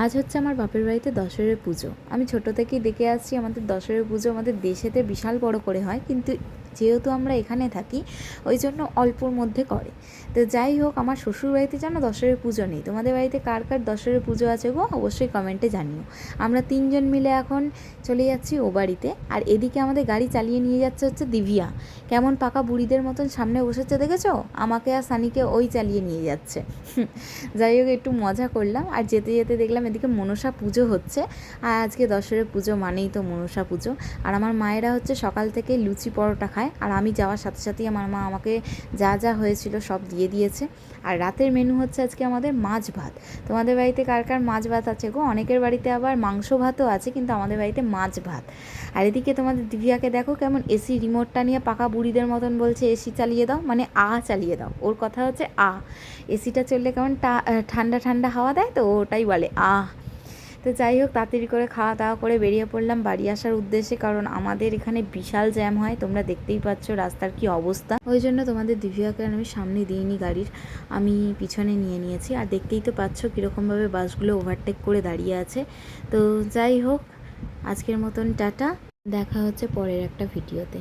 আজ হচ্ছে আমার বাপের বাড়িতে দশরের পুজো। আমি ছোটো থেকেই দেখে আসছি আমাদের দশরের পুজো আমাদের দেশেতে বিশাল বড় করে হয়, কিন্তু যেহেতু আমরা এখানে থাকি ওই জন্য অল্পর মধ্যে করে। তো যাই হোক, আমার শ্বশুর বাড়িতে যেন দশরের পুজো নেই। তোমাদের বাড়িতে কার কার দশরের পুজো আছে গো, অবশ্যই কমেন্টে জানিও। আমরা তিনজন মিলে এখন চলে যাচ্ছি ও বাড়িতে, আর এদিকে আমাদের গাড়ি চালিয়ে নিয়ে যাচ্ছে হচ্ছে দিভিয়া। কেমন পাকা বুড়িদের মতন সামনে বসেছে দেখেছো? আমাকে আর সানিকে ওই চালিয়ে নিয়ে যাচ্ছে। যাই হোক, একটু মজা করলাম। আর যেতে যেতে দেখলাম এদিকে মনসা পুজো হচ্ছে, আর আজকে দশরের পুজো মানেই তো মনসা পুজো। আর আমার মায়েরা হচ্ছে সকাল থেকে লুচি পরোটা খায়, আর আমি যাওয়ার সাথে সাথেই আমার মা আমাকে যা যা হয়েছিল সব দিয়ে দিয়েছে। আর রাতের মেনু হচ্ছে আজকে আমাদের মাছ ভাত। তোমাদের বাড়িতে কার কার মাছ ভাত আছে গো? অনেকের বাড়িতে আবার মাংস ভাতও আছে, কিন্তু আমাদের বাড়িতে মাছ ভাত। আর এদিকে তোমাদের দিভিয়াকে দেখো কেমন এসি রিমোটটা নিয়ে পাকা বুড়িদের মতন বলছে এসি চালিয়ে দাও, মানে চালিয়ে দাও। ওর কথা হচ্ছে এসিটা চললে কেমন ঠান্ডা ঠান্ডা হাওয়া দেয়, তো ওটাই বলে তো যাই হোক, তাড়াতাড়ি করে খাওয়া দাওয়া করে বেরিয়ে পড়লাম বাড়ি আসার উদ্দেশ্যে, কারণ আমাদের এখানে বিশাল জ্যাম হয়, তোমরা দেখতেই পাচ্ছ রাস্তার কি অবস্থা। ওই জন্য তোমাদের দিভিয়াকে আমি সামনে দিইনি গাড়ির, আমি পিছনে নিয়ে নিয়েছি। আর দেখতেই তো পাচ্ছ কীরকমভাবে বাসগুলো ওভারটেক করে দাঁড়িয়ে আছে। তো যাই হোক, আজকের মতন টাটা, দেখা হচ্ছে পরের একটা ভিডিওতে।